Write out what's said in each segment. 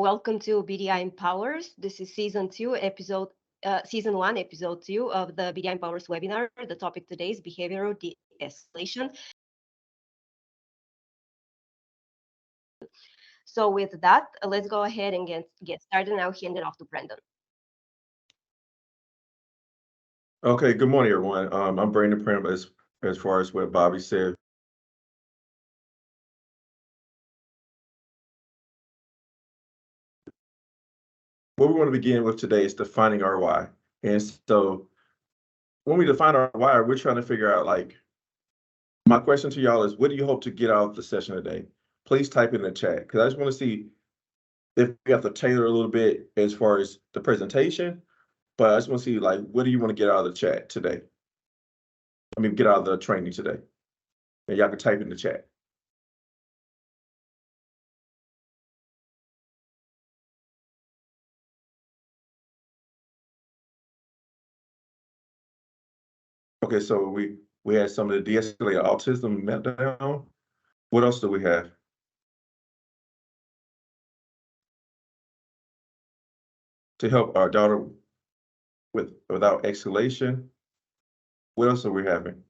Welcome to BDI Empowers. This is season 1, episode 2 of the BDI Empowers webinar. The topic today is behavioral de-escalation. So with that, let's go ahead and get started, and I'll hand it off to Brandon. Okay, good morning, everyone. I'm Brandon Printup, as far as what Bobby said. What we want to begin with today is defining our why. And so when we define our why, we're trying to figure out, like, my question to y'all is, what do you hope to get out of the session today? Please type in the chat, because I just want to see if we have to tailor a little bit as far as the presentation, but I just want to see, like, what do you want to get out of the chat today? Get out of the training today. And y'all can type in the chat. Okay, so we had some of the de-escalated autism meltdown. What else do we have? To help our daughter without escalation. What else are we having?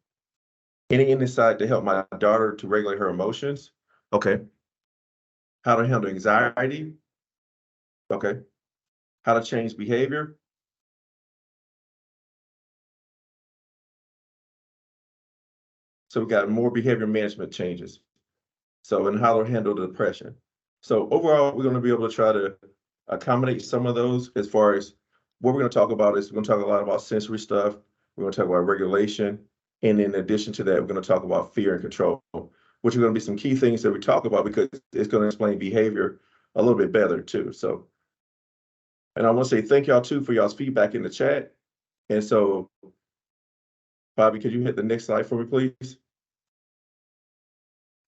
Any insight to help my daughter to regulate her emotions? Okay. How to handle anxiety? Okay. How to change behavior? So we got more behavior management changes. So, and how to handle the depression. So overall, we're going to be able to try to accommodate some of those. As far as what we're going to talk about is, we're going to talk a lot about sensory stuff. We're going to talk about regulation. And in addition to that, we're going to talk about fear and control, which are going to be some key things that we talk about, because it's going to explain behavior a little bit better too. So, and I want to say thank y'all too for y'all's feedback in the chat. And so, Bobby, could you hit the next slide for me, please?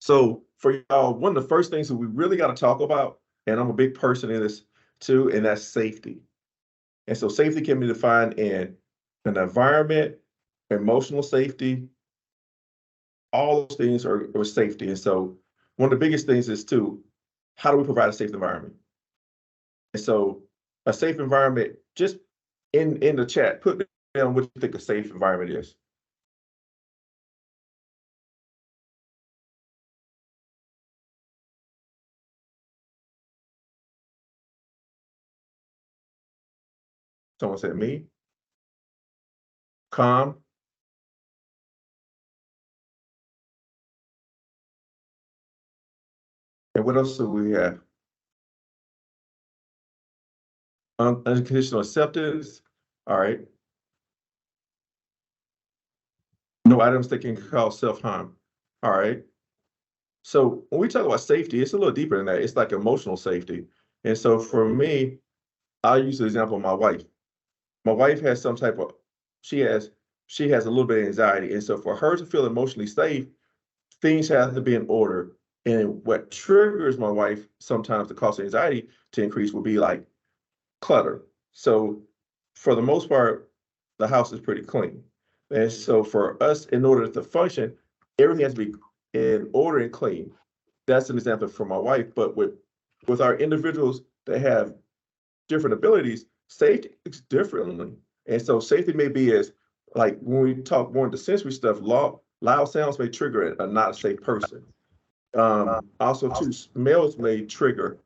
So for y'all, one of the first things that we really got to talk about, and I'm a big person in this too, and that's safety. And so safety can be defined in an environment, emotional safety. All those things are safety. And so one of the biggest things is too, how do we provide a safe environment? And so a safe environment, just in the chat, put down what you think a safe environment is. Someone said me. Calm. And what else do we have? Unconditional acceptance. All right. No items that can cause self-harm. All right. So when we talk about safety, it's a little deeper than that. It's like emotional safety. And so for me, I'll use the example of my wife. My wife has some type of, she has a little bit of anxiety. And so for her to feel emotionally safe, things have to be in order. And what triggers my wife sometimes to cause anxiety to increase would be like clutter. So for the most part, the house is pretty clean. And so for us, in order to function, everything has to be in order and clean. That's an example for my wife. But with our individuals that have different abilities, safety is differently. And so safety may be as, like, when we talk more into sensory stuff, loud sounds may trigger a not safe person. Also, too, smells may trigger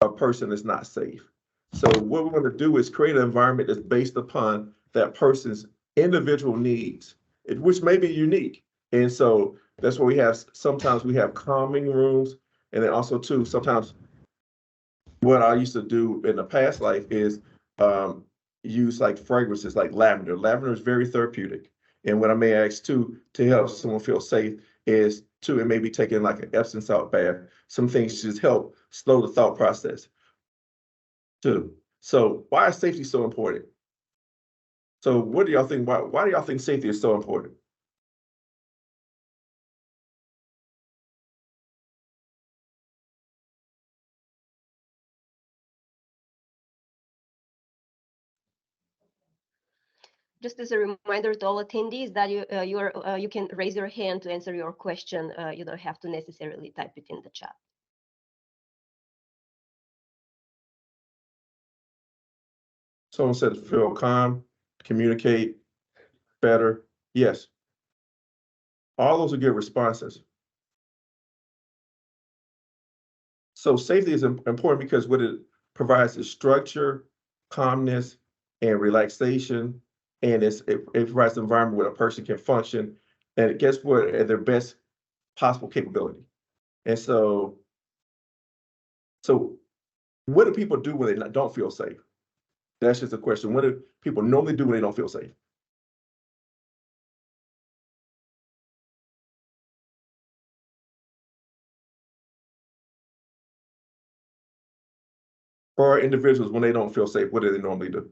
a person that's not safe. So what we want to do is create an environment that's based upon that person's individual needs, which may be unique. And so that's what we have. Sometimes we have calming rooms. And then also too, sometimes what I used to do in the past life is use like fragrances like lavender. Lavender is very therapeutic. And what I may ask too, to help someone feel safe, is too, it may be taking like an Epsom salt bath. Some things just help slow the thought process too. So why is safety so important? So what do y'all think? Why do y'all think safety is so important? Just as a reminder to all attendees that you can raise your hand to answer your question. You don't have to necessarily type it in the chat. Someone said feel calm, communicate better. Yes, all those are good responses. So safety is important because what it provides is structure, calmness, and relaxation, and it provides an environment where a person can function, and guess what, at their best possible capability. And so what do people do when they don't feel safe? That's just a question. What do people normally do when they don't feel safe? For individuals, when they don't feel safe, what do they normally do?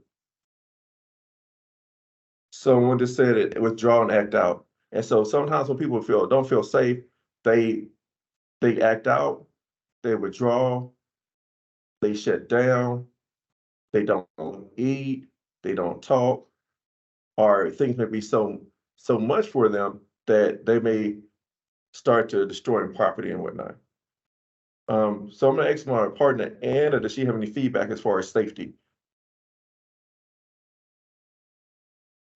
Someone just said it, withdraw and act out. And so sometimes when people don't feel safe, they they act out, they withdraw, they shut down, they don't eat, they don't talk, or things may be so much for them that they may start to destroying property and whatnot. So I'm gonna ask my partner Anna, does she have any feedback as far as safety?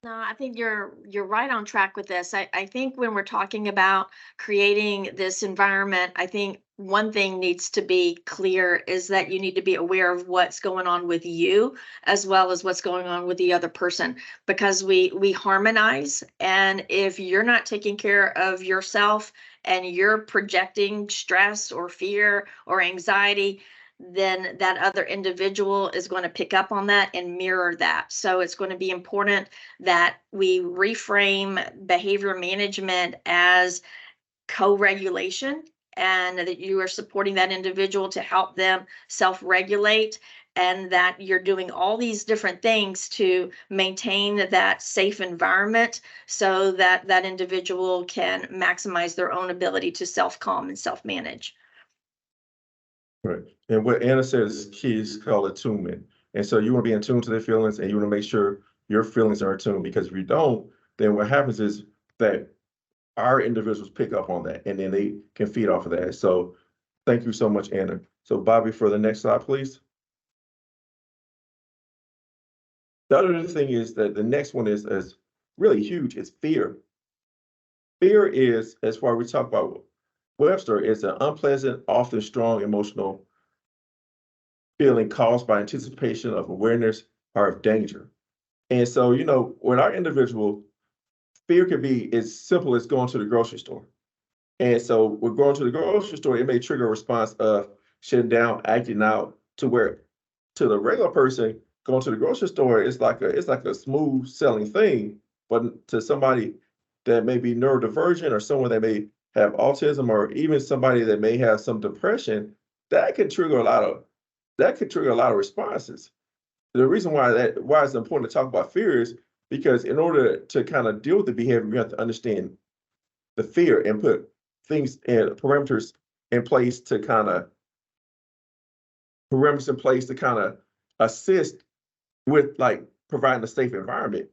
No, I think you're right on track with this. I think when we're talking about creating this environment, I think one thing needs to be clear is that you need to be aware of what's going on with you as well as what's going on with the other person, because we harmonize, and if you're not taking care of yourself and you're projecting stress or fear or anxiety, then that other individual is going to pick up on that and mirror that. So it's going to be important that we reframe behavior management as co-regulation, and that you are supporting that individual to help them self-regulate, and that you're doing all these different things to maintain that safe environment so that that individual can maximize their own ability to self-calm and self-manage. Right. And what Anna says is key is called attunement. And so you want to be in tune to their feelings and you want to make sure your feelings are attuned, because if you don't, then what happens is that our individuals pick up on that and then they can feed off of that. So thank you so much, Anna. So Bobby, for the next slide, please. The other thing is that the next one is really huge. It's fear. Fear is, as far as we talk about Webster, is an unpleasant, often strong emotional feeling caused by anticipation of awareness or of danger. And so, with our individual, fear can be as simple as going to the grocery store. And so, with going to the grocery store, it may trigger a response of shutting down, acting out, to where to the regular person going to the grocery store, it's like a smooth selling thing. But to somebody that may be neurodivergent, or someone that may have autism, or even somebody that may have some depression, that can trigger a lot of responses. The reason why it's important to talk about fear is because in order to kind of deal with the behavior, you have to understand the fear and put things and parameters in place to kind of assist with, like, providing a safe environment.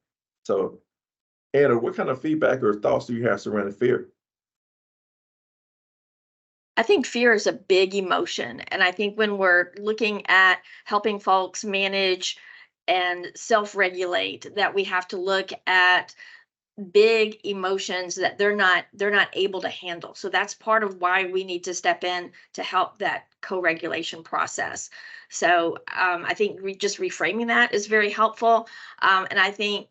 So, Anna, what kind of feedback or thoughts do you have surrounding fear? I think fear is a big emotion. And I think when we're looking at helping folks manage and self regulate, that we have to look at big emotions that they're not able to handle. So that's part of why we need to step in to help that co-regulation process. So I think just reframing that is very helpful. And I think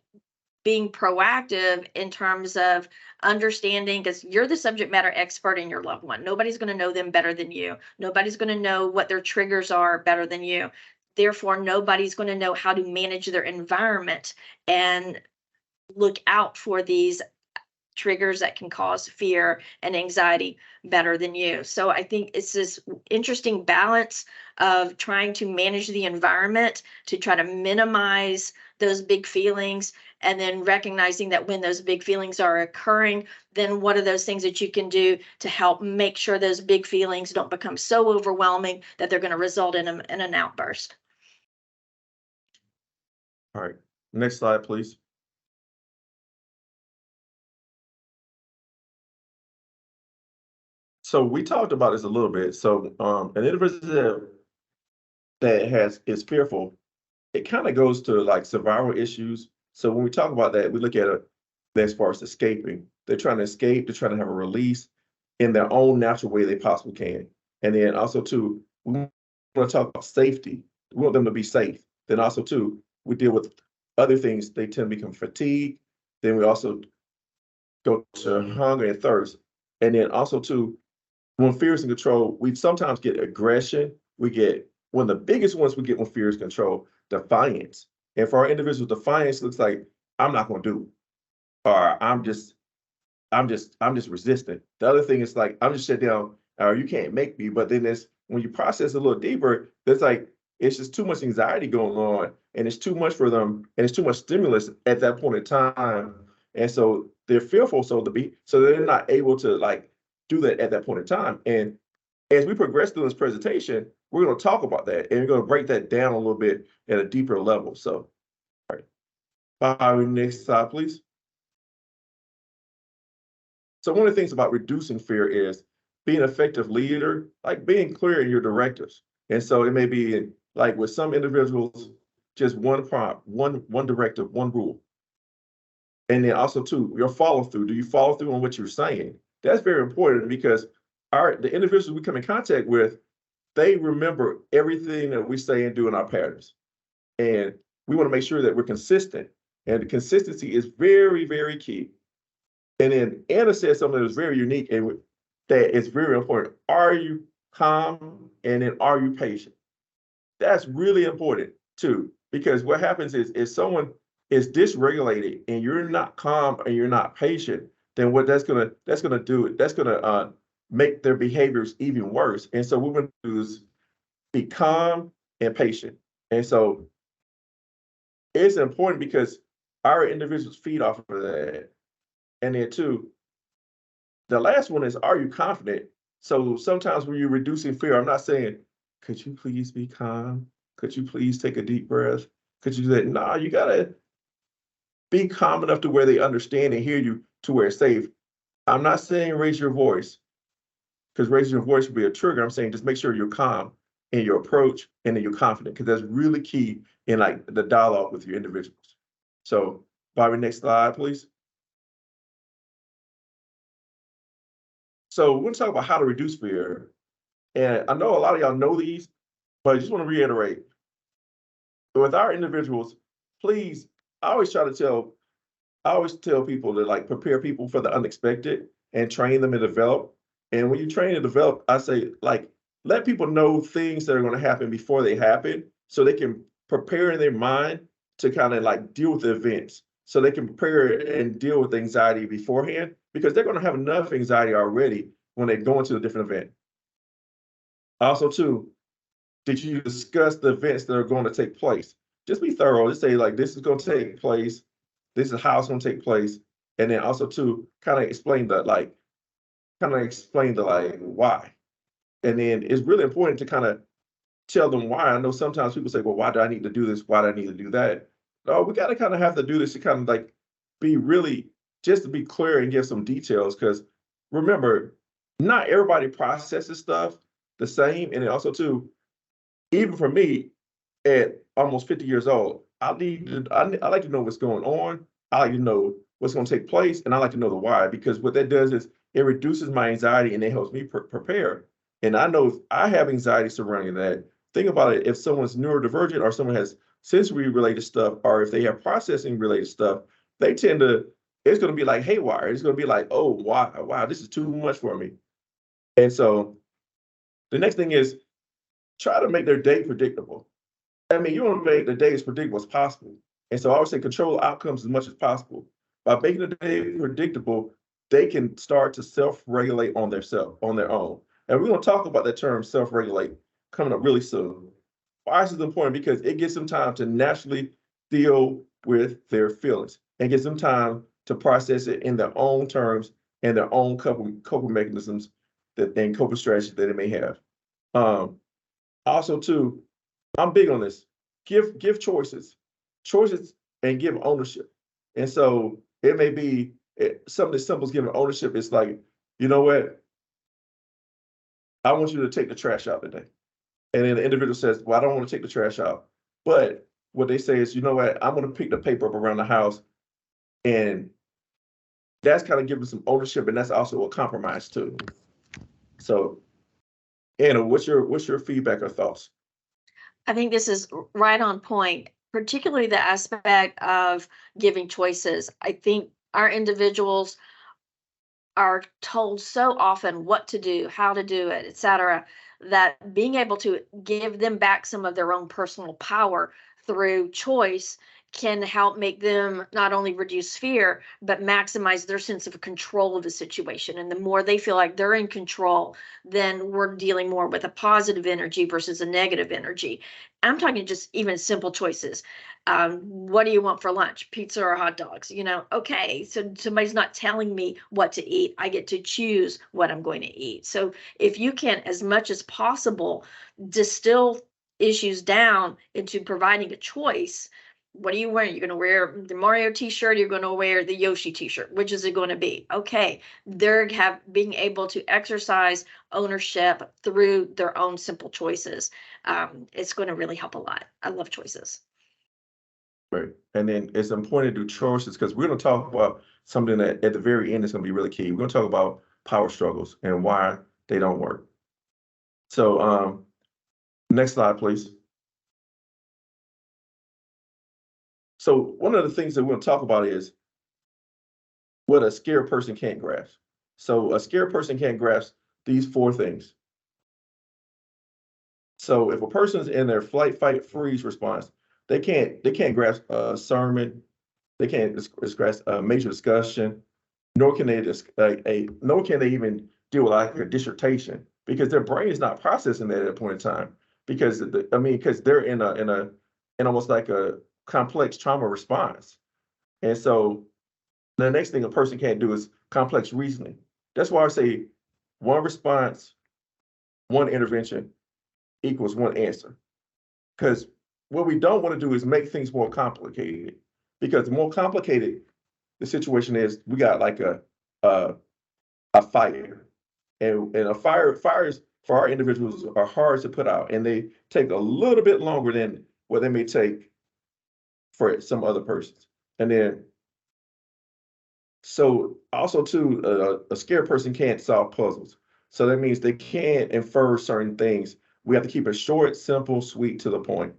being proactive in terms of understanding, because you're the subject matter expert in your loved one. Nobody's going to know them better than you. Nobody's going to know what their triggers are better than you. Therefore, nobody's going to know how to manage their environment and look out for these triggers that can cause fear and anxiety better than you. So I think it's this interesting balance of trying to manage the environment to try to minimize those big feelings, and then recognizing that when those big feelings are occurring, then what are those things that you can do to help make sure those big feelings don't become so overwhelming that they're going to result in an outburst. All right, next slide, please. So we talked about this a little bit. So an individual that is fearful, it kind of goes to like survival issues. So when we talk about that, we look at it as far as escaping. They're trying to escape, they're trying to have a release in their own natural way they possibly can. And then also too, we want to talk about safety. We want them to be safe. Then also too, we deal with other things. They tend to become fatigued. Then we also go to hunger and thirst. And then also too, when fear is in control, we sometimes get aggression. We get one of the biggest ones we get when fear is control, defiance. And for our individuals, defiance looks like I'm not going to do, or I'm just resistant. The other thing is like I'm just shut down, or you can't make me. But then there's when you process a little deeper, there's like it's just too much anxiety going on, and it's too much for them, and it's too much stimulus at that point in time, and so they're fearful, so they're not able to like do that at that point in time. And as we progress through this presentation, we're going to talk about that, and we're going to break that down a little bit at a deeper level. So, all right, next slide, please. So one of the things about reducing fear is being an effective leader, like being clear in your directives. And so it may be like with some individuals, just one prompt, one directive, one rule. And then also too, your follow through. Do you follow through on what you're saying? That's very important because the individuals we come in contact with, they remember everything that we say and do in our patterns. And we want to make sure that we're consistent. And the consistency is very, very key. And then Anna said something that was very unique and that is very important. Are you calm? And then are you patient? That's really important too, because what happens is if someone is dysregulated and you're not calm and you're not patient, then what that's gonna do, that's gonna make their behaviors even worse. And so what we're gonna do is be calm and patient. And so it's important because our individuals feed off of that. And then two, the last one is, are you confident? So sometimes when you're reducing fear, I'm not saying, could you please be calm? Could you please take a deep breath? Could you do that? No, you gotta be calm enough to where they understand and hear you to where it's safe. I'm not saying raise your voice, because raising your voice would be a trigger. I'm saying just make sure you're calm in your approach and then you're confident, because that's really key in like the dialogue with your individuals. So Bobby, next slide, please. So we're going to talk about how to reduce fear. And I know a lot of y'all know these, but I just want to reiterate. With our individuals, please, I always tell people to like prepare people for the unexpected and train them and develop. And when you train and develop, I say like, let people know things that are going to happen before they happen so they can prepare in their mind to kind of like deal with the events. So they can prepare and deal with anxiety beforehand, because they're going to have enough anxiety already when they go into a different event. Also, too, did you discuss the events that are going to take place? Just be thorough. Just say like, this is going to take place. This is how it's going to take place. And then also too, kind of explain the like why. And then it's really important to kind of tell them why. I know sometimes people say, well, why do I need to do this? Why do I need to do that? No, we got to kind of have to do this to kind of like be really, just to be clear and give some details. Because remember, not everybody processes stuff the same. And then also too, even for me at almost 50 years old, I like to know what's going on. I like to know what's going to take place. And I like to know the why, because what that does is it reduces my anxiety and it helps me prepare. And I know if I have anxiety surrounding that, think about it. If someone's neurodivergent or someone has sensory related stuff, or if they have processing related stuff, they tend to, it's going to be like haywire. It's going to be like, oh, wow, this is too much for me. And so the next thing is try to make their day predictable. I mean, you want to make the day as predictable as possible. And so I would say control outcomes as much as possible. By making the day predictable, they can start to self-regulate on their own. And we're going to talk about that term self-regulate coming up really soon. Why is this important? Because it gives them time to naturally deal with their feelings and gives them time to process it in their own terms and their own coping mechanisms and coping strategies that they may have. Also, too, I'm big on this. Give choices, and give ownership. And so it may be something as simple as giving ownership. It's like, you know what? I want you to take the trash out today. And then the individual says, well, I don't want to take the trash out, but what they say is, you know what, I'm going to pick the paper up around the house, and that's kind of giving some ownership, and that's also a compromise too. So, Anna, what's your feedback or thoughts? I think this is right on point, particularly the aspect of giving choices. I think our individuals are told so often what to do, how to do it, etc., that being able to give them back some of their own personal power through choice can help make them not only reduce fear, but maximize their sense of control of the situation. And the more they feel like they're in control, then we're dealing more with a positive energy versus a negative energy. I'm talking just even simple choices. What do you want for lunch? Pizza or hot dogs? Okay, so somebody's not telling me what to eat. I get to choose what I'm going to eat. So if you can, as much as possible, distill issues down into providing a choice. What are you wearing? You're going to wear the Mario t-shirt, you're going to wear the Yoshi t-shirt. Which is it going to be? Okay, they're being able to exercise ownership through their own simple choices. It's going to really help a lot. I love choices. Right. And then it's important to do choices, because we're going to talk about something that at the very end is going to be really key. We're going to talk about power struggles and why they don't work. So next slide, please. So one of the things that we're going to talk about is what a scared person can't grasp. So a scared person can't grasp these 4 things. So if a person's in their flight, fight, freeze response, they can't grasp a sermon, they can't grasp a major discussion, nor can they even deal with like a dissertation, because their brain is not processing that at a point in time. Because because they're in almost like a complex trauma response. And so the next thing a person can't do is complex reasoning. That's why I say one response, one intervention equals one answer. Because what we don't want to do is make things more complicated. Because the more complicated the situation is, we got like a fire, and fires for our individuals are hard to put out, and they take a little bit longer than what they may take for some other persons. And then, so also too, a scared person can't solve puzzles. So that means they can't infer certain things. We have to keep it short, simple, sweet, to the point.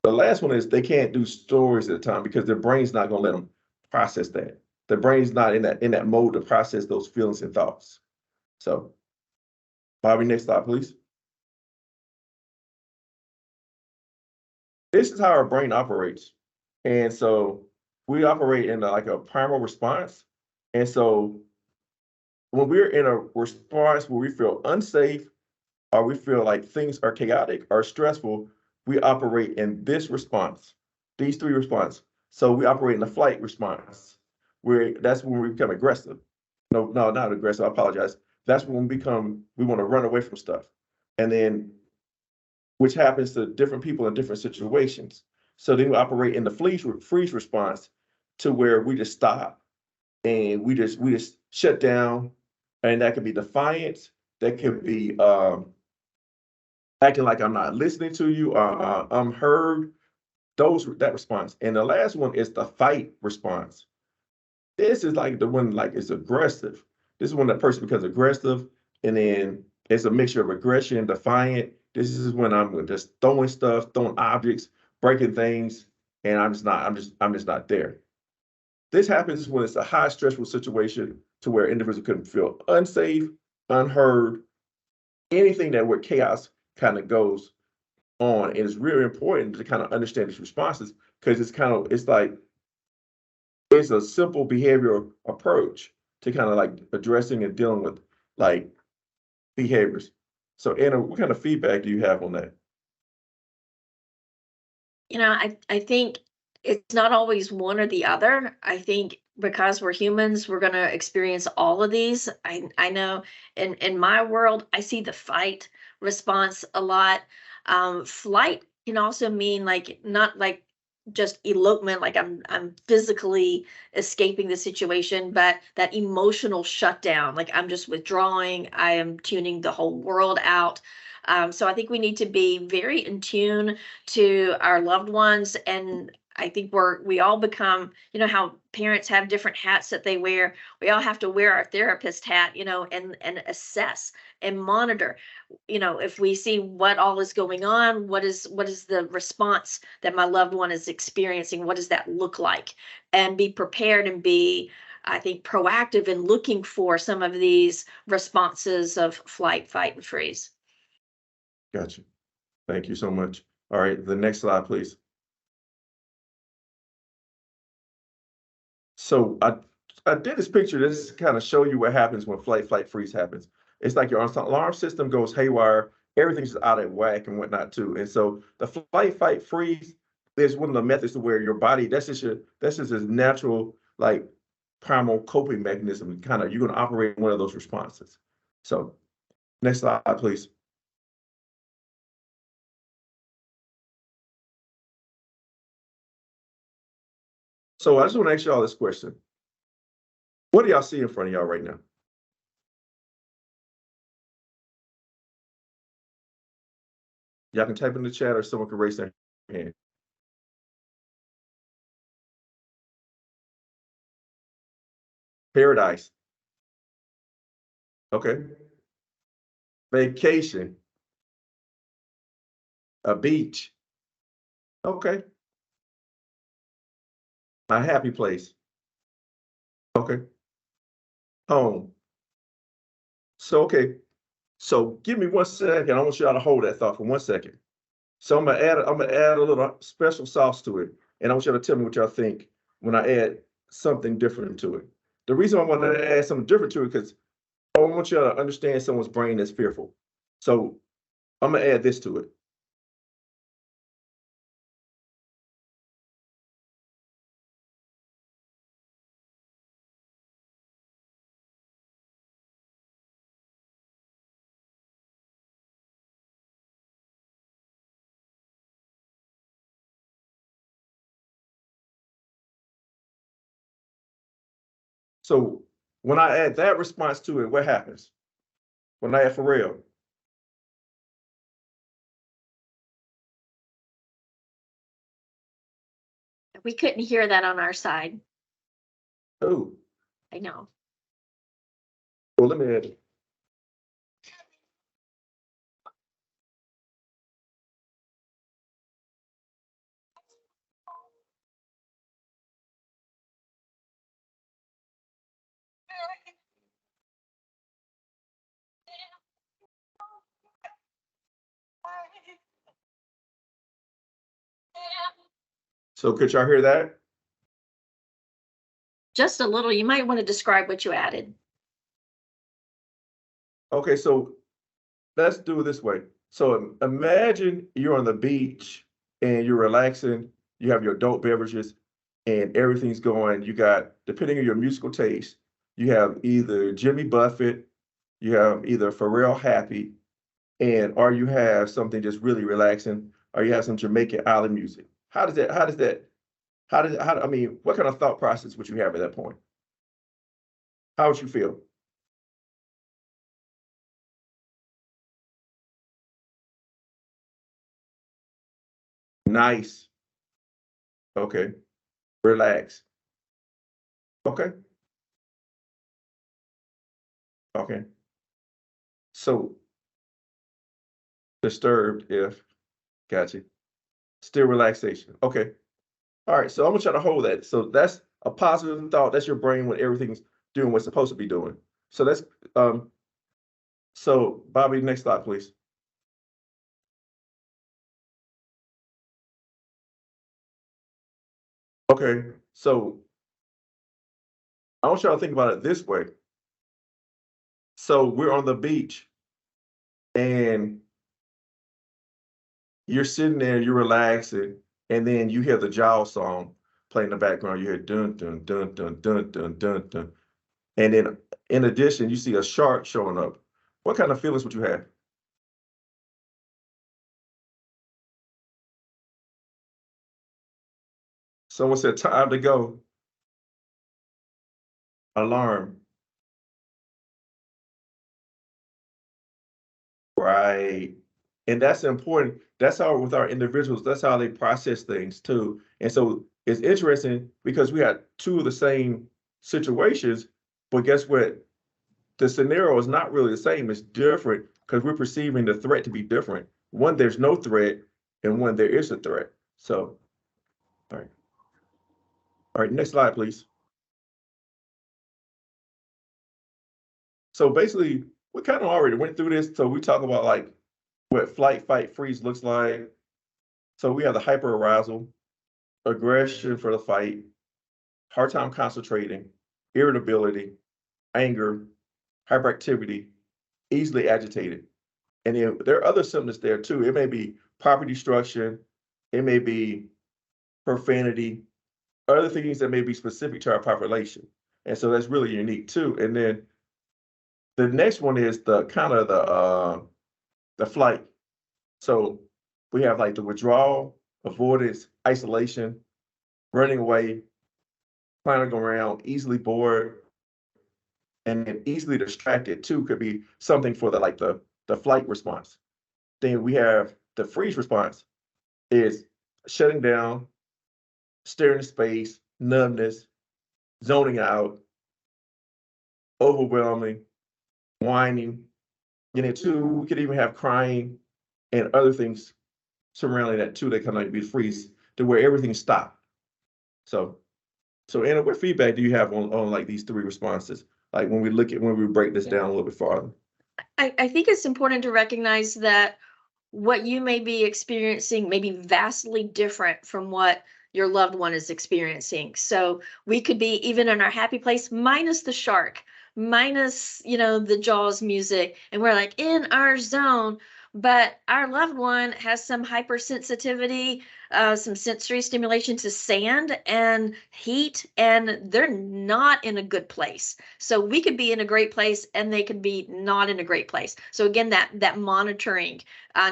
The last one is they can't do stories at a time, because their brain's not going to let them process that. Their brain's not in that mode to process those feelings and thoughts. So, Bobby, next slide, please. This is how our brain operates. And so we operate in like a primal response. And so when we're in a response where we feel unsafe, or we feel like things are chaotic or stressful, we operate in this response, these 3 responses. So we operate in the flight response, where that's when we become aggressive. No, not aggressive, I apologize. That's when we want to run away from stuff. And then, which happens to different people in different situations. So then we operate in the freeze response, to where we just stop and we just shut down. And that could be defiance, that could be acting like I'm not listening to you, or I'm heard. That response. And the last one is the fight response. This is like the one like is aggressive. This is when the person becomes aggressive, and then it's a mixture of aggression, defiant. This is when I'm just throwing stuff, throwing objects, breaking things, and I'm just not there. This happens when it's a high stressful situation, to where individuals can feel unsafe, unheard, anything that where chaos kind of goes on. And it's really important to kind of understand these responses, because it's a simple behavioral approach to kind of like addressing and dealing with like behaviors. So Anna, what kind of feedback do you have on that? I think it's not always one or the other. I think because we're humans, we're going to experience all of these. I know in my world, I see the fight response a lot. Flight can also mean like not like just elopement, like I'm physically escaping the situation, but that emotional shutdown, like I'm just withdrawing, I am tuning the whole world out. So I think we need to be very in tune to our loved ones. And I think we all become, you know, how parents have different hats that they wear. We all have to wear our therapist hat, you know, and assess and monitor, you know, if we see what all is going on, what is the response that my loved one is experiencing, what does that look like, and be prepared and be, I think, proactive in looking for some of these responses of flight, fight, and freeze. Gotcha. Thank you so much. All right, the next slide, please. So I did this picture. This kind of show you what happens when flight, flight, freeze happens. It's like your alarm system goes haywire. Everything's out of whack and whatnot too. And so the flight, fight, freeze is one of the methods to where your body, that's just a natural, like, primal coping mechanism. Kind of, you're going to operate one of those responses. So next slide, please. So I just want to ask y'all this question. What do y'all see in front of y'all right now? Y'all can type in the chat or someone can raise their hand. Paradise. Okay. Vacation. A beach. Okay. A happy place. Okay. Home. So, okay. So give me 1 second. I want y'all to hold that thought for 1 second. So I'm gonna add a little special sauce to it, and I want y'all to tell me what y'all think when I add something different to it. The reason I want to add something different to it because I want y'all to understand someone's brain that's fearful. So I'm gonna add this to it. So when I add that response to it, what happens? When I add for real. We couldn't hear that on our side. Oh, I know. well, let me add it. So could y'all hear that? Just a little. You might want to describe what you added. Okay, so let's do it this way. So imagine you're on the beach and you're relaxing, you have your adult beverages and everything's going. You got, depending on your musical taste, you have either Jimmy Buffett, you have either Pharrell Happy, and or you have something just really relaxing, or you have some Jamaican island music. I mean, what kind of thought process would you have at that point? How would you feel? Nice. Okay. Relax. Okay. Okay. So disturbed if, gotcha. Still relaxation. Okay. All right. So I'm gonna try to hold that. So that's a positive thought. That's your brain when everything's doing what's supposed to be doing. So that's um so Bobby, next slide, please. Okay. So I want y'all to think about it this way. So we're on the beach and you're sitting there, you're relaxing, and then you hear the Jaws song play in the background. You hear dun dun dun dun dun dun dun dun. And then in addition, you see a shark showing up. What kind of feelings would you have? Someone said time to go. Alarm. Right. And that's important. That's how with our individuals, that's how they process things too. And so it's interesting because we had two of the same situations, but guess what? The scenario is not really the same. It's different because we're perceiving the threat to be different. One, there's no threat, and one, there is a threat. So, all right. All right, next slide, please. So basically, we kind of already went through this. So we talk about like what flight, fight, freeze looks like. So we have the hyperarousal, aggression for the fight, hard time concentrating, irritability, anger, hyperactivity, easily agitated. And then there are other symptoms there too. It may be property destruction, it may be profanity, other things that may be specific to our population. And so that's really unique too. And then the next one is the kind of the flight. So we have like the withdrawal, avoidance, isolation, running away, clowning around, easily bored, and then easily distracted too could be something for the like the flight response. Then we have the freeze response is shutting down, staring into space, numbness, zoning out, overwhelming, whining. And then two, we could even have crying and other things surrounding that too that kind of like be freeze to where everything stopped. So Anna, what feedback do you have on like these three responses? Like when we break this down a little bit farther. I think it's important to recognize that what you may be experiencing may be vastly different from what your loved one is experiencing. So we could be even in our happy place, minus the shark, minus, the Jaws music, and we're like in our zone, but our loved one has some hypersensitivity, some sensory stimulation to sand and heat, and they're not in a good place. So we could be in a great place and they could be not in a great place. So again, that monitoring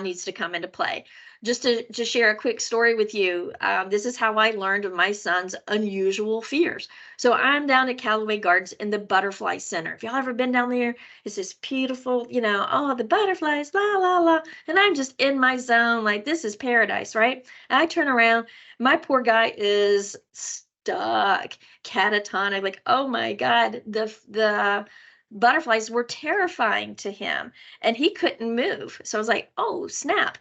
needs to come into play. Just to share a quick story with you, this is how I learned of my son's unusual fears. So I'm down at Callaway Gardens in the Butterfly Center. If y'all ever been down there, it's this beautiful, oh, the butterflies, la, la, la. And I'm just in my zone, like this is paradise, right? And I turn around, my poor guy is stuck, catatonic, like, oh my God, the butterflies were terrifying to him and he couldn't move. So I was like, oh, snap.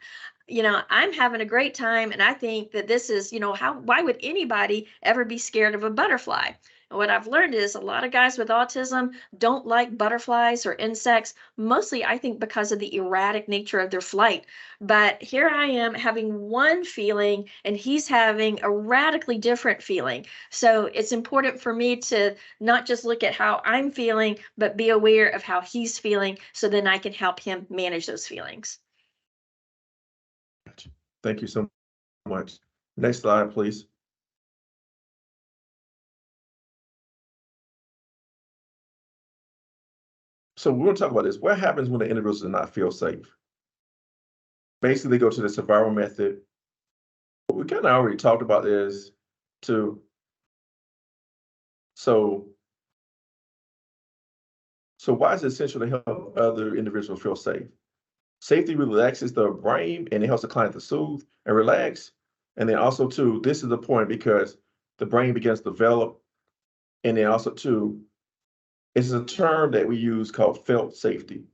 I'm having a great time. And I think that this is, why would anybody ever be scared of a butterfly? And what I've learned is a lot of guys with autism don't like butterflies or insects, mostly I think because of the erratic nature of their flight. But here I am having one feeling and he's having a radically different feeling. So it's important for me to not just look at how I'm feeling, but be aware of how he's feeling so then I can help him manage those feelings. Thank you so much. Next slide, please. So we're going to talk about this. What happens when the individual does not feel safe? Basically, they go to the survival method. We kind of already talked about this too. So why is it essential to help other individuals feel safe? Safety relaxes the brain and it helps the client to soothe and relax. And then also too, this is the point because the brain begins to develop. And then also too, it's a term that we use called felt safety.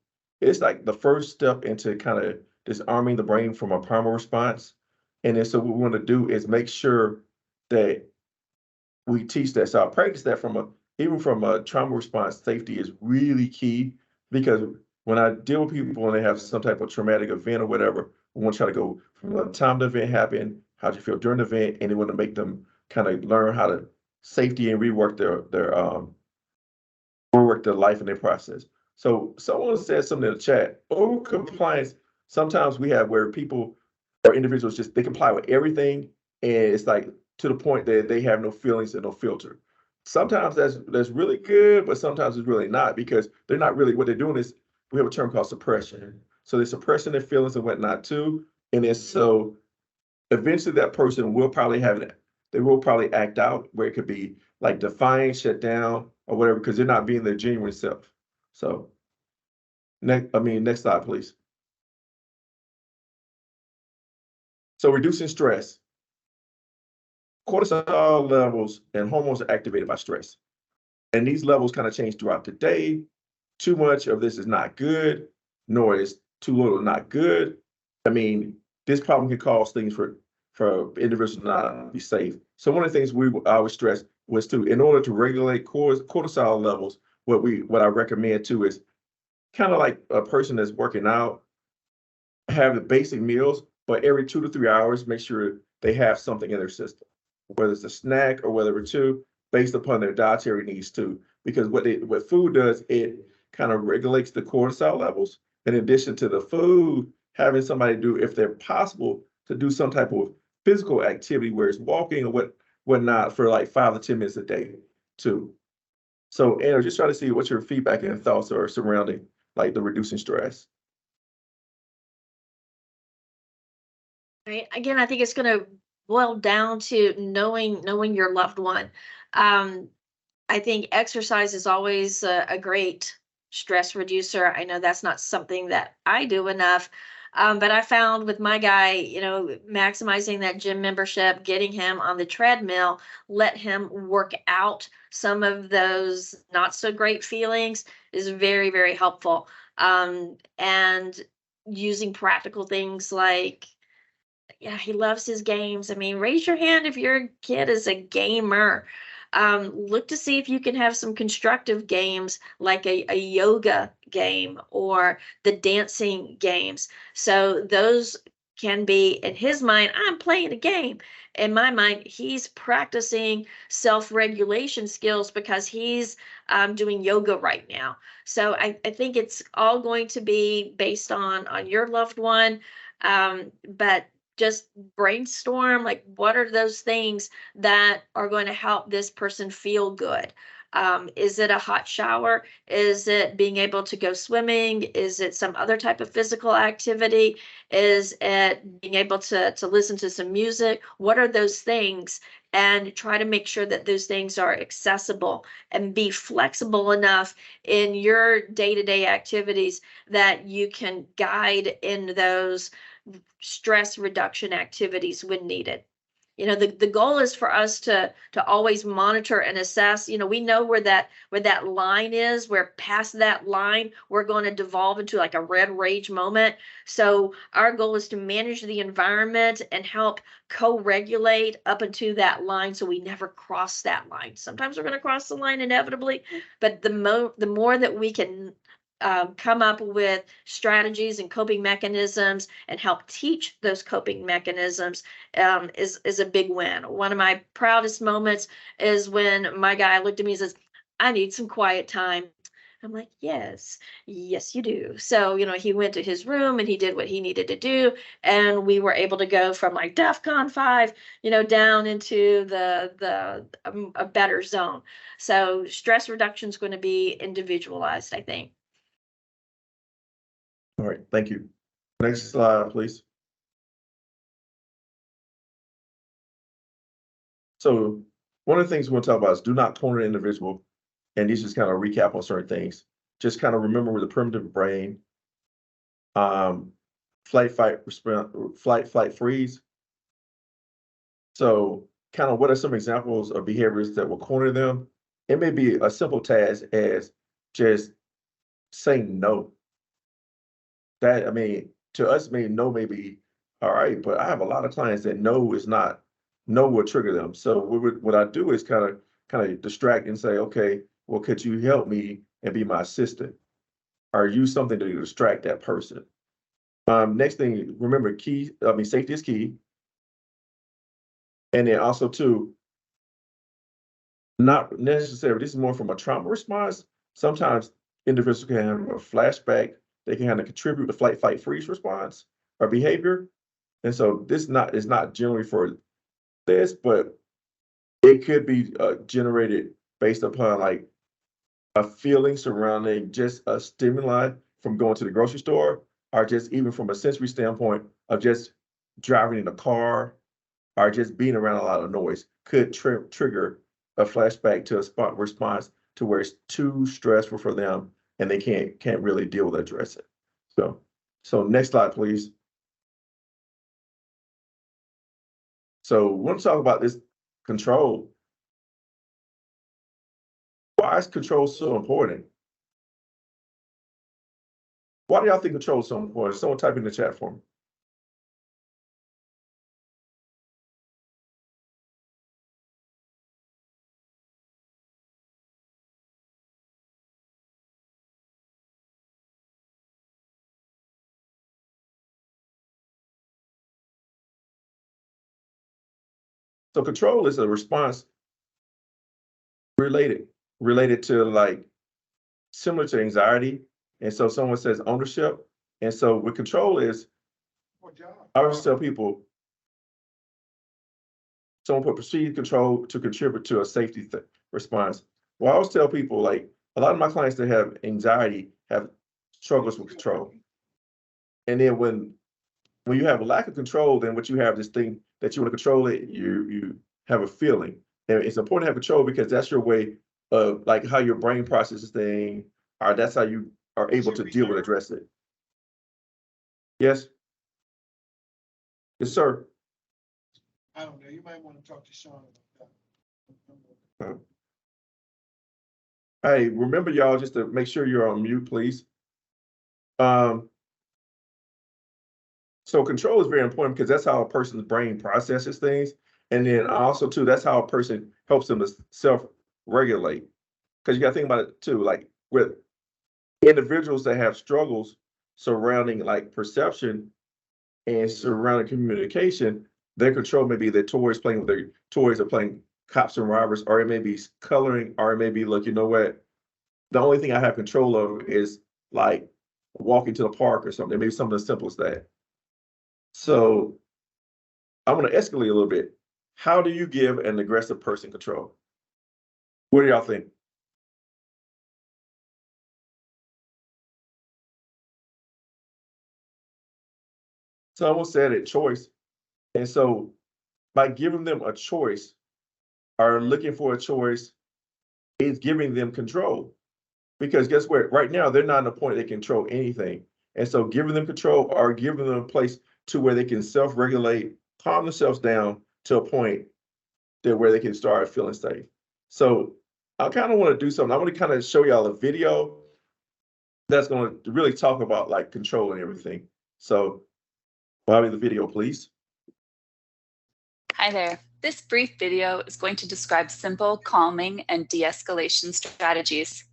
It's like the first step into kind of disarming the brain from a primal response. And then so what we want to do is make sure that we teach that. So I practice that even from a trauma response, safety is really key because when I deal with people and they have some type of traumatic event or whatever, we want to try to go from the time the event happened, how do you feel during the event, and they want to make them kind of learn how to safety and rework their life and their process. So someone said something in the chat, over compliance, sometimes we have where people or individuals just they comply with everything and it's like to the point that they have no feelings and no filter. Sometimes that's really good, but sometimes it's really not because they're not really what they're doing is we have a term called suppression. So they're suppressing their feelings and whatnot too. And then so eventually that person will probably have they will probably act out where it could be like defiant, shut down, or whatever, because they're not being their genuine self. So next slide, please. So reducing stress. Cortisol levels and hormones are activated by stress. And these levels kind of change throughout the day. Too much of this is not good, nor is too little not good. I mean, this problem can cause things for individuals to not be safe. So one of the things we always stress was to, in order to regulate cortisol levels, what I recommend too is kind of like a person that's working out, have the basic meals, but every 2 to 3 hours, make sure they have something in their system, whether it's a snack or whether it's two, based upon their dietary needs too. Because what food does, it kind of regulates the cortisol levels. In addition to the food, having somebody do, if they're possible, to do some type of physical activity, where it's walking or whatnot, for like 5 to 10 minutes a day too. So, Anna, just try to see what your feedback and thoughts are surrounding like the reducing stress. Right. Again, I think it's going to boil down to knowing your loved one. I think exercise is always a great stress reducer. I know that's not something that I do enough, but I found with my guy, maximizing that gym membership, getting him on the treadmill, let him work out some of those not so great feelings is very, very helpful. And using practical things like, yeah, he loves his games. I mean, raise your hand if your kid is a gamer. Look to see if you can have some constructive games like a yoga game or the dancing games. So those can be, in his mind, I'm playing a game. In my mind, he's practicing self-regulation skills because he's doing yoga right now. So I think it's all going to be based on your loved one. But just brainstorm, like, what are those things that are going to help this person feel good? Is it a hot shower? Is it being able to go swimming? Is it some other type of physical activity? Is it being able to listen to some music? What are those things? And try to make sure that those things are accessible and be flexible enough in your day-to-day activities that you can guide in those stress reduction activities when needed. The goal is for us to always monitor and assess. We know where that line is, where past that line we're going to devolve into like a red rage moment. So our goal is to manage the environment and help co-regulate up into that line, so we never cross that line. Sometimes we're going to cross the line inevitably, but the more that we can come up with strategies and coping mechanisms and help teach those coping mechanisms is a big win. One of my proudest moments is when my guy looked at me and says, I need some quiet time. I'm like, yes, you do. So, he went to his room and he did what he needed to do. And we were able to go from like DEFCON 5, down into a better zone. So stress reduction is going to be individualized, I think. All right, thank you. Next slide, please. So one of the things we want to talk about is do not corner the individual. And these just kind of recap on certain things. Just kind of remember with the primitive brain, flight, flight, freeze. So kind of what are some examples of behaviors that will corner them? It may be a simple task as just saying no. That, I mean, to us, no may be all right, but I have a lot of clients that no will trigger them. So what I do is kind of distract and say, okay, well, could you help me and be my assistant? Or use something to distract that person. Next thing, remember, safety is key. And then also too, not necessarily, this is more from a trauma response. Sometimes individuals can have a flashback. They can kind of contribute to flight, fight, freeze response or behavior. And so this is not generally for this, but it could be generated based upon like a feeling surrounding just a stimuli from going to the grocery store, or just even from a sensory standpoint of just driving in a car, or just being around a lot of noise could trigger a flashback to a spot response to where it's too stressful for them and they can't really deal with addressing. So next slide, please. So we want to talk about this control. Why is control so important? Why do y'all think control is so important? Someone type in the chat for me. So control is a response related to like similar to anxiety. And so someone says ownership. And so with control is, I always tell people, someone put perceived control to contribute to a safety response. Well, I always tell people, like, a lot of my clients that have anxiety have struggles with control. And then when you have a lack of control, then what you have this thing that you want to control it, you have a feeling. And it's important to have control because that's your way of like how your brain processes things, or that's how you are able to deal with address it. Yes? Yes, sir. I don't know. You might want to talk to Sean about that. Hey, remember y'all just to make sure you're on mute, please. So control is very important because that's how a person's brain processes things. And then also too, that's how a person helps them to self-regulate. Because you got to think about it too, like with individuals that have struggles surrounding like perception and surrounding communication, their control may be their toys, playing with their toys, or playing cops and robbers, or it may be coloring, or it may be, look, you know what? The only thing I have control of is like walking to the park or something, maybe something as simple as that. So I'm going to escalate a little bit. How do you give an aggressive person control? What do y'all think? Someone said it, choice. And so by giving them a choice or looking for a choice, it's giving them control. Because guess what? Right now, they're not in a point they control anything. And so giving them control or giving them a place to where they can self-regulate, calm themselves down to a point that where they can start feeling safe. So I kind of want to do something. I want to kind of show y'all a video that's going to really talk about like control and everything. So Bobby, the video, please. Hi there. This brief video is going to describe simple calming and de-escalation strategies.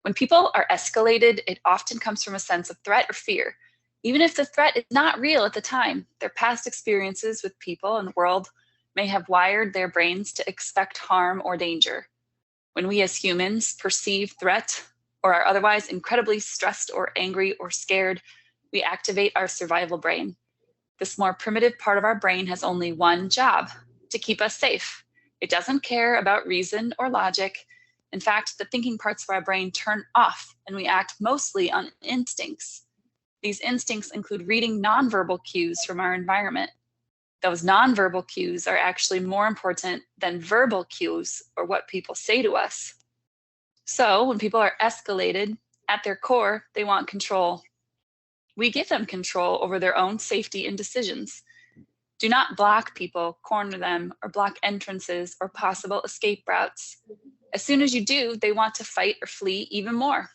When people are escalated, it often comes from a sense of threat or fear. Even if the threat is not real at the time, their past experiences with people and the world may have wired their brains to expect harm or danger. When we as humans perceive threat or are otherwise incredibly stressed or angry or scared, we activate our survival brain. This more primitive part of our brain has only one job: to keep us safe. It doesn't care about reason or logic. In fact, the thinking parts of our brain turn off and we act mostly on instincts. These instincts include reading nonverbal cues from our environment. Those nonverbal cues are actually more important than verbal cues or what people say to us. So when people are escalated, at their core, they want control. We give them control over their own safety and decisions. Do not block people, corner them, or block entrances or possible escape routes. As soon as you do, they want to fight or flee even more.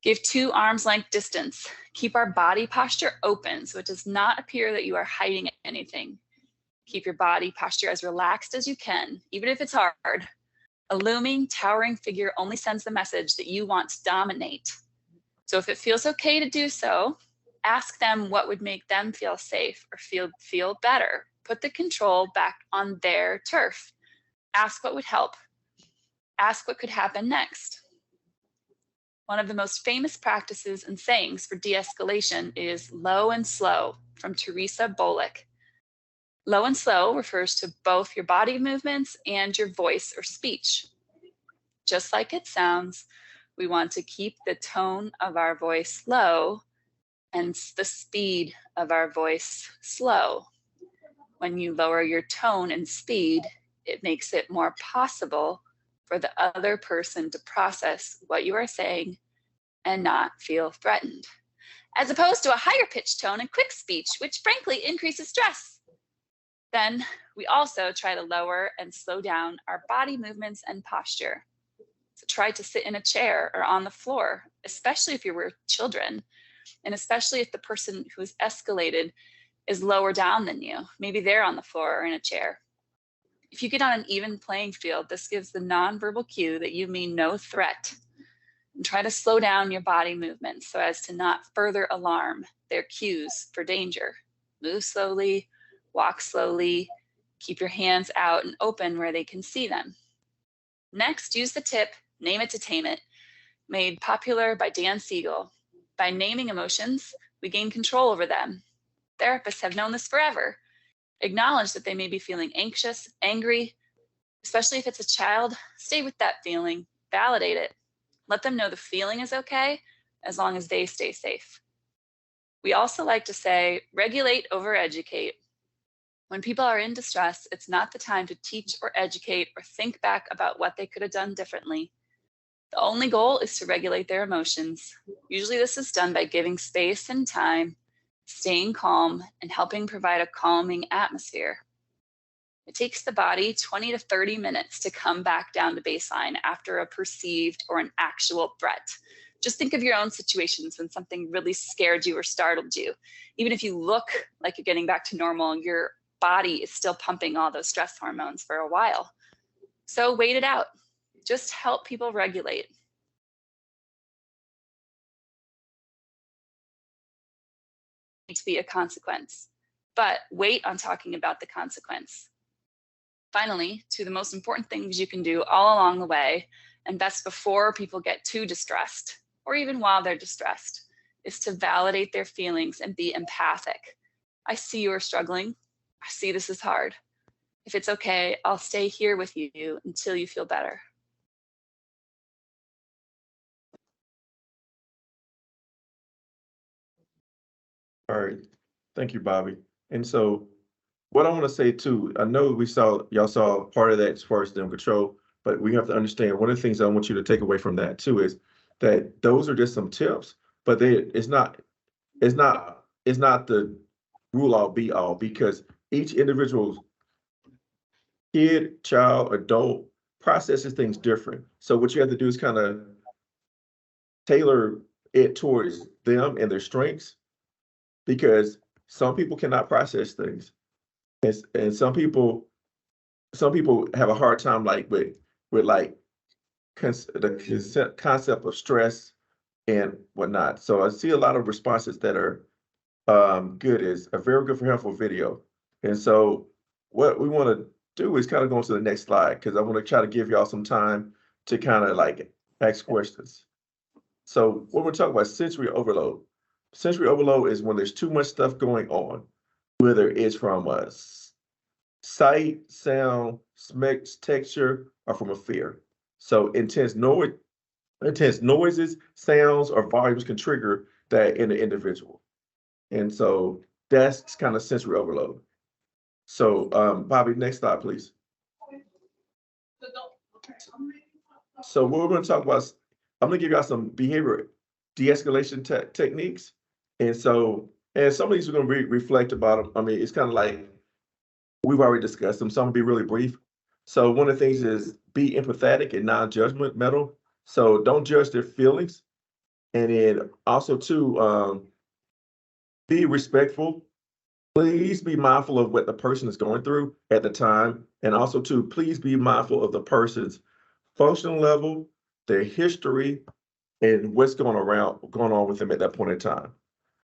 Give 2 arms length distance. Keep our body posture open so it does not appear that you are hiding anything. Keep your body posture as relaxed as you can, even if it's hard. A looming, towering figure only sends the message that you want to dominate. So if it feels okay to do so, ask them what would make them feel safe or feel better. Put the control back on their turf. Ask what would help. Ask what could happen next. One of the most famous practices and sayings for de-escalation is low and slow, from Teresa Bolick. Low and slow refers to both your body movements and your voice or speech. Just like it sounds, we want to keep the tone of our voice low and the speed of our voice slow. When you lower your tone and speed, it makes it more possible for the other person to process what you are saying and not feel threatened, as opposed to a higher pitched tone and quick speech, which frankly increases stress. Then we also try to lower and slow down our body movements and posture. So try to sit in a chair or on the floor, especially if you're with children, and especially if the person who is escalated is lower down than you. Maybe they're on the floor or in a chair. If you get on an even playing field, this gives the nonverbal cue that you mean no threat. And try to slow down your body movements so as to not further alarm their cues for danger. Move slowly, walk slowly, keep your hands out and open where they can see them. Next, use the tip, name it to tame it, made popular by Dan Siegel. By naming emotions, we gain control over them. Therapists have known this forever. Acknowledge that they may be feeling anxious, angry, especially if it's a child. Stay with that feeling, validate it. Let them know the feeling is okay as long as they stay safe. We also like to say, regulate over educate. When people are in distress, it's not the time to teach or educate or think back about what they could have done differently. The only goal is to regulate their emotions. Usually this is done by giving space and time, staying calm, and helping provide a calming atmosphere. It takes the body 20 to 30 minutes to come back down to baseline after a perceived or an actual threat. Just think of your own situations when something really scared you or startled you. Even if you look like you're getting back to normal, your body is still pumping all those stress hormones for a while. So wait it out. Just help people regulate. To be a consequence, but wait on talking about the consequence. Finally, to the most important things you can do all along the way, and best before people get too distressed, or even while they're distressed, is to validate their feelings and be empathic. I see you are struggling. I see this is hard. If it's okay, I'll stay here with you until you feel better. All right. Thank you, Bobby. And so what I want to say too, I know y'all saw part of that as far as stem control, but we have to understand one of the things I want you to take away from that too is that those are just some tips, but it's not the rule all be all, because each individual kid, child, adult processes things different. So what you have to do is kind of tailor it towards them and their strengths, because some people cannot process things, and some people have a hard time like with like the concept of stress and whatnot. So I see a lot of responses that are good, is a very good for helpful video. And so what we want to do is kind of go on to the next slide, because I want to try to give y'all some time to kind of like ask questions. So what we're talking about, sensory overload. Sensory overload is when there's too much stuff going on, whether it's from a sight, sound, smell, texture, or from a fear. So intense noises, sounds, or volumes can trigger that in the individual. And so that's kind of sensory overload. So Bobby, next slide, please. So what we're going to talk about is, I'm going to give y'all some behavior de-escalation techniques. And so, and some of these we're going to reflect about them. I mean, it's kind of like we've already discussed them. Some will be really brief. So one of the things is be empathetic and non-judgmental. So don't judge their feelings. And then also too, be respectful. Please be mindful of what the person is going through at the time. And also too, please be mindful of the person's functional level, their history, and what's going on with them at that point in time.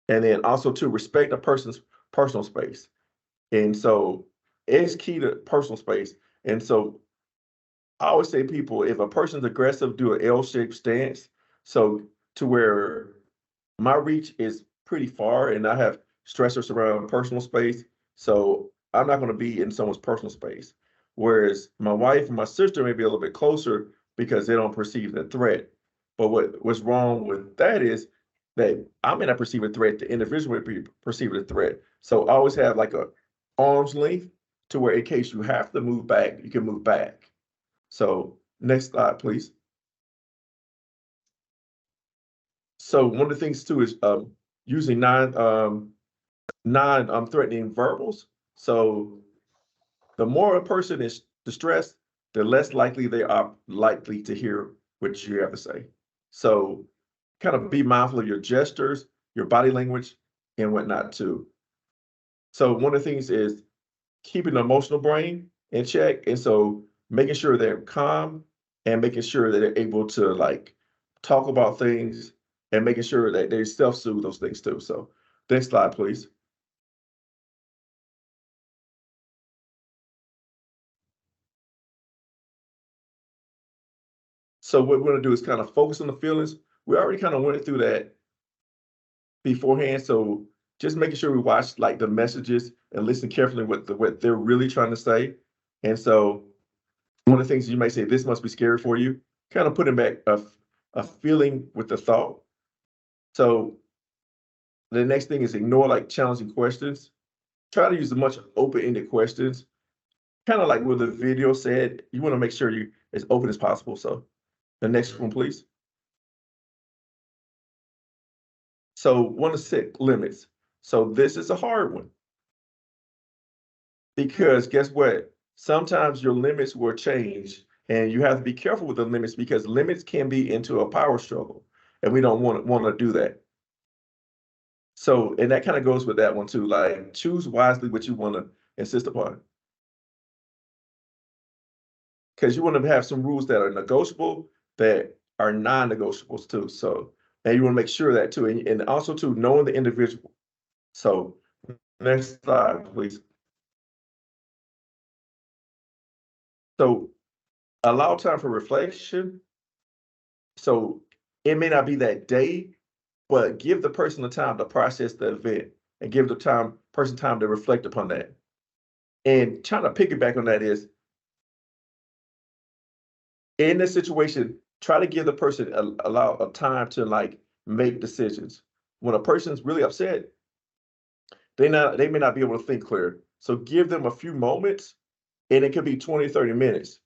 And then also to respect a person's personal space. And so it's key to personal space. And so I always say people, if a person's aggressive, do an L-shaped stance. So to where my reach is pretty far and I have stressors around personal space. So I'm not going to be in someone's personal space. Whereas my wife and my sister may be a little bit closer because they don't perceive the threat. But what's wrong with that is that I may not perceive a threat, the individual may be perceiving a threat. So I always have like a arm's length to where in case you have to move back, you can move back. So next slide, please. So one of the things too is using non-threatening verbals. So the more a person is distressed, the less likely they are likely to hear what you have to say. So kind of be mindful of your gestures, your body language, and whatnot too. So one of the things is keeping the emotional brain in check. And so making sure they're calm and making sure that they're able to like talk about things and making sure that they self-soothe those things too. So next slide, please. So what we're gonna do is kind of focus on the feelings. We already kind of went through that beforehand. So just making sure we watch like the messages and listen carefully what they're really trying to say. And so one of the things you may say, this must be scary for you, kind of putting back a feeling with the thought. So the next thing is ignore like challenging questions. Try to use as much open-ended questions. Kind of like what the video said, you want to make sure you're as open as possible. So the next one, please. So want to set limits. So this is a hard one. Because guess what? Sometimes your limits will change and you have to be careful with the limits because limits can be into a power struggle and we don't want to do that. So, and that kind of goes with that one too, like choose wisely what you want to insist upon. Because you want to have some rules that are negotiable, that are non-negotiables too. So, and you want to make sure that too, and also too, knowing the individual. So next slide, please. So allow time for reflection. So it may not be that day, but give the person the time to process the event and give the person time to reflect upon that. And trying to piggyback on that is, in this situation, try to give the person allow a time to like make decisions. When a person's really upset, they may not be able to think clear. So give them a few moments, and it could be 20, 30 minutes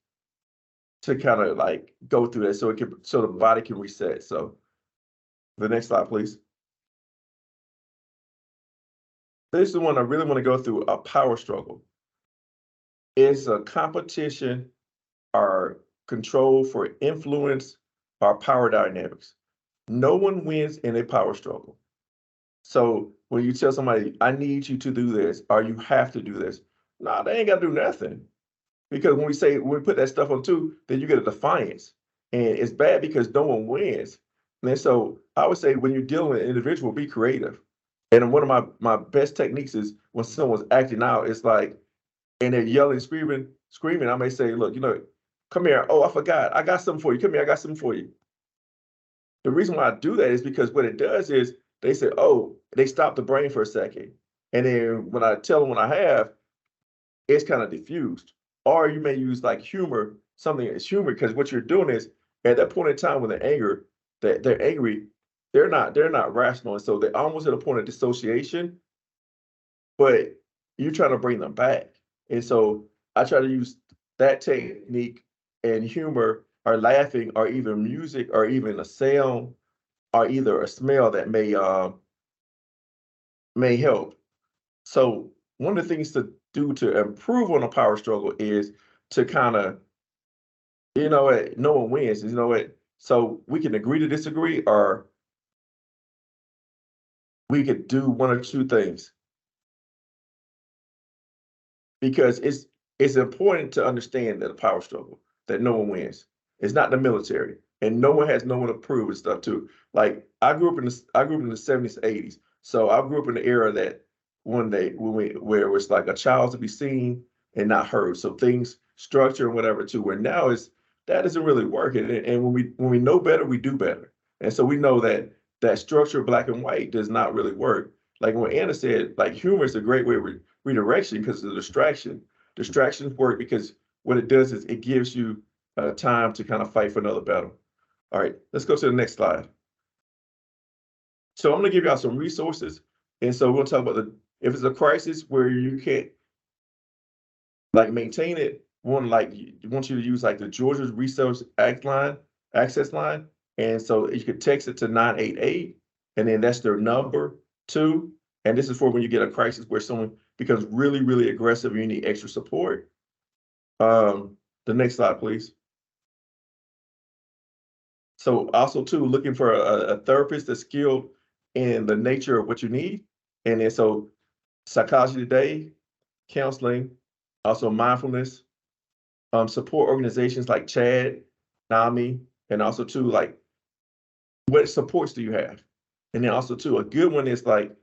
to kind of like go through that so the body can reset. So the next slide, please. This is the one I really want to go through, a power struggle. It's a competition or control for influence or power dynamics. No one wins in a power struggle. So when you tell somebody, I need you to do this, or you have to do this, nah, they ain't got to do nothing. Because when we put that stuff on too, then you get a defiance. And it's bad because no one wins. And so I would say when you're dealing with an individual, be creative. And one of my best techniques is when someone's acting out, it's like, and they're yelling, screaming, I may say, look, come here. Oh, I forgot. I got something for you. Come here. I got something for you. The reason why I do that is because what it does is they say, oh, they stop the brain for a second. And then when I tell them what I have, it's kind of diffused. Or you may use like humor, something that's humor, because what you're doing is at that point in time when they're angry, they're not rational. And so they're almost at a point of dissociation, but you're trying to bring them back. And so I try to use that technique and humor or laughing or even music or even a sound or either a smell that may help. So one of the things to do to improve on a power struggle is to kind of, no one wins, so we can agree to disagree, or we could do one or two things. Because it's important to understand that a power struggle, that no one wins. It's not the military, and no one to prove and stuff too. Like I grew up in the 70s, 80s. So I grew up in the era that where it was like a child to be seen and not heard. So things structure and whatever too. Where now that isn't really working. And when we know better, we do better. And so we know that structure, black and white, does not really work. Like when Anna said, like humor is a great way of redirection because of the distraction. Distractions work because what it does is it gives you time to kind of fight for another battle. All right, let's go to the next slide. So I'm going to give y'all some resources. And so we'll talk about if it's a crisis where you can't like maintain it. One, like you want you to use like the Georgia Resource access line. And so you could text it to 988, and then that's their number 2. And this is for when you get a crisis where someone becomes really, really aggressive and you need extra support. The next slide, please. So also too, looking for a therapist that's skilled in the nature of what you need. And then so Psychology Today, counseling, also mindfulness, support organizations like CHAD, NAMI, and also too, like, what supports do you have? And then also too, a good one is like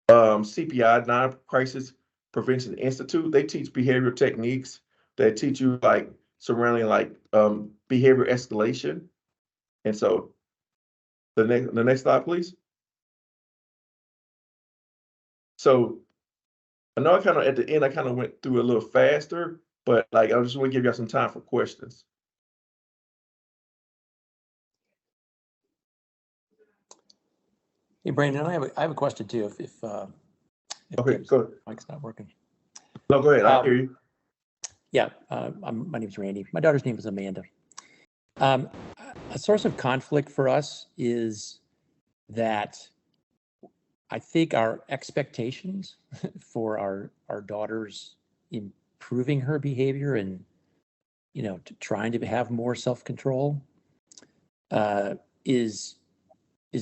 CPI, Non-Crisis Prevention Institute. They teach behavioral techniques. They teach you like surrounding like behavior escalation. And so the next slide, please. So I know I kind of at the end, I kind of went through a little faster, but like I just want to give you some time for questions. Hey, Brandon, I have a question too. If Okay, Deb's go ahead. mic's not working. No, go ahead. I hear you. Yeah, my name's Randy. My daughter's name is Amanda. A source of conflict for us is that I think our expectations for our daughter's improving her behavior and, you know, trying to have more self-control is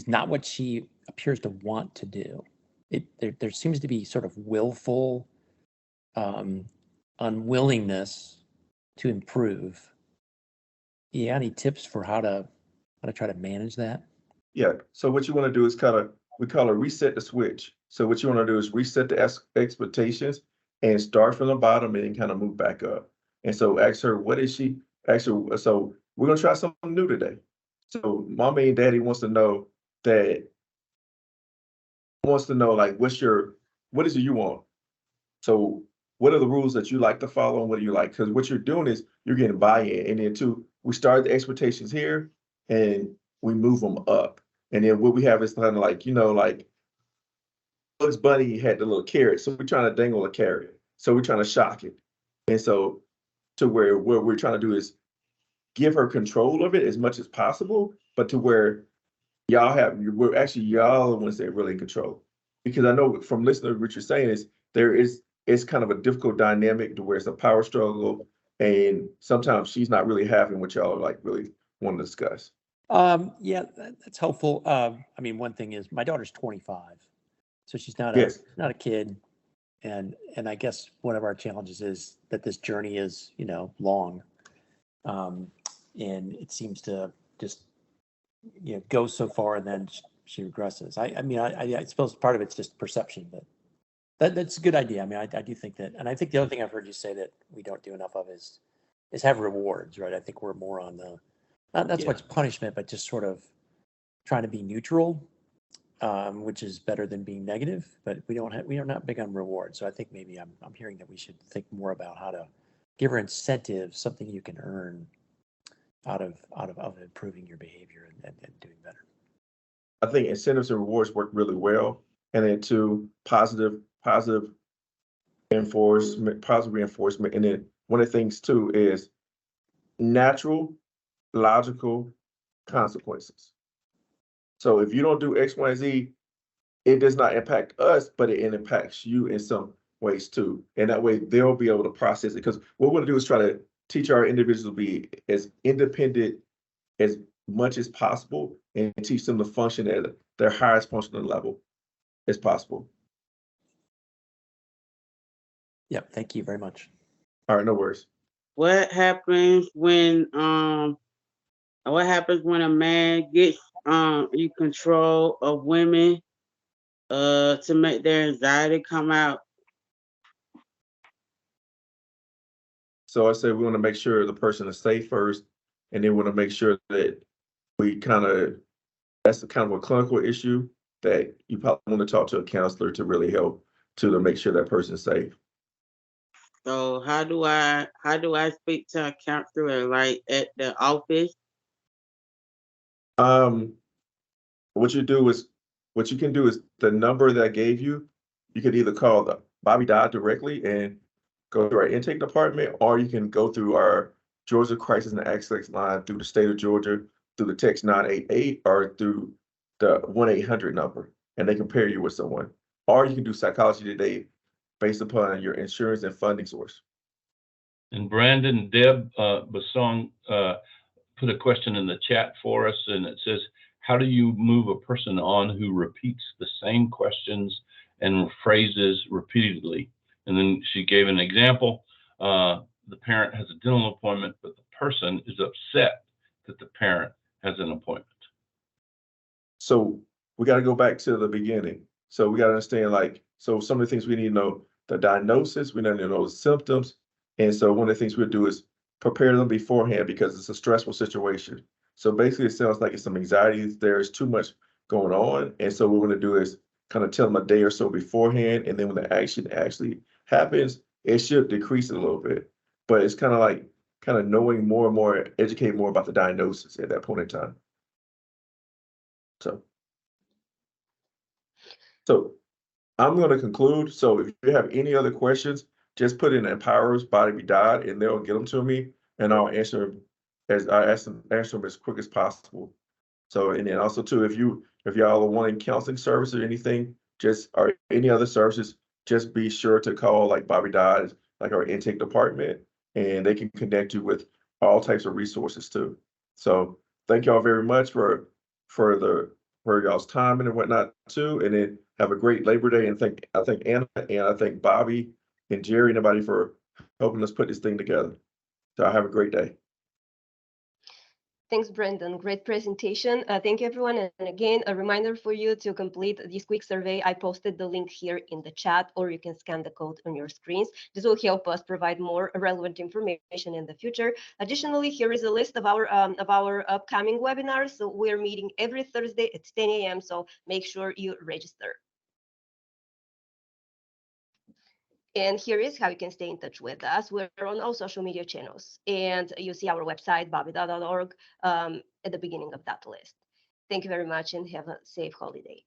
not what she appears to want to do. There seems to be sort of willful unwillingness to improve. Yeah, any tips for how to try to manage that? Yeah. So what you want to do is we call it reset the switch. So what you want to do is reset the expectations and start from the bottom and then kind of move back up. And so ask her, what is she actually? So we're gonna try something new today. So mommy and daddy wants to know like what is it you want? So what are the rules that you like to follow and what do you like? Because what you're doing is you're getting buy-in. And then two, we start the expectations here and we move them up. And then what we have is kind of like, you know, like Bugs Bunny had the little carrot. So we're trying to dangle a carrot. So we're trying to shock it. And so to where what we're trying to do is give her control of it as much as possible, but to where y'all are the ones that are really in control. Because I know from listening to what you're saying is it's kind of a difficult dynamic to where it's a power struggle, and sometimes she's not really having what y'all like really want to discuss. Yeah, that's helpful. I mean, one thing is my daughter's 25, so she's not a kid, and I guess one of our challenges is that this journey is, you know, long, and it seems to just, you know, go so far and then she regresses. I mean, I suppose part of it's just perception, but that's a good idea. I mean, I do think that, and I think the other thing I've heard you say that we don't do enough of is have rewards, right? I think we're more on the not so much punishment, but just sort of trying to be neutral, which is better than being negative. But we are not big on rewards. So I think maybe I'm hearing that we should think more about how to give her incentives, something you can earn out of improving your behavior and doing better. I think incentives and rewards work really well. And then two, positive reinforcement. And then one of the things too is natural, logical consequences. So if you don't do X, Y, Z, it does not impact us, but it impacts you in some ways too. And that way they'll be able to process it. Because what we're gonna do is try to teach our individuals to be as independent as much as possible and teach them to function at their highest functional level as possible. Yeah, thank you very much. All right, no worries. What happens when a man gets in control of women to make their anxiety come out? So I say we want to make sure the person is safe first, and then we want to make sure that that's kind of a clinical issue that you probably want to talk to a counselor to really help to make sure that person's safe. So how do I speak to a counselor, like at the office? What you can do is the number that I gave you, you could either call the Bobby Dodd directly and go through our intake department, or you can go through our Georgia Crisis and Access line through the state of Georgia, through the text 988, or through the 1-800 number, and they can pair you with someone. Or you can do Psychology Today based upon your insurance and funding source. And Brandon, Deb Basong put a question in the chat for us, and it says, how do you move a person on who repeats the same questions and phrases repeatedly? And then she gave an example. The parent has a dental appointment, but the person is upset that the parent has an appointment. So we got to go back to the beginning. So we got to understand, like, so some of the things we need to know: the diagnosis, we need to know the symptoms. And so one of the things we'll do is prepare them beforehand, because it's a stressful situation. So basically, it sounds like it's some anxiety. There's too much going on. And so what we're going to do is kind of tell them a day or so beforehand. And then when the action actually happens, it should decrease it a little bit. But it's kind of knowing more and more, educate more about the diagnosis at that point in time. So I'm going to conclude. So if you have any other questions, just put in Empowers Bobby Dodd, and they'll get them to me, and I'll answer them answer them as quick as possible. So, and then also too, if y'all are wanting counseling services or anything, or any other services, just be sure to call like Bobby Dodd, like our intake department, and they can connect you with all types of resources too. So thank y'all very much for y'all's time and whatnot too. And then have a great Labor Day. And I thank Anna, and I thank Bobby and Jerry and everybody for helping us put this thing together. So have a great day. Thanks, Brendan. Great presentation. Thank you, everyone. And again, a reminder for you to complete this quick survey. I posted the link here in the chat, or you can scan the code on your screens. This will help us provide more relevant information in the future. Additionally, here is a list of our upcoming webinars. So we're meeting every Thursday at 10 a.m. So make sure you register. And here is how you can stay in touch with us. We're on all social media channels, and you see our website, bobbydodd.org, at the beginning of that list. Thank you very much, and have a safe holiday.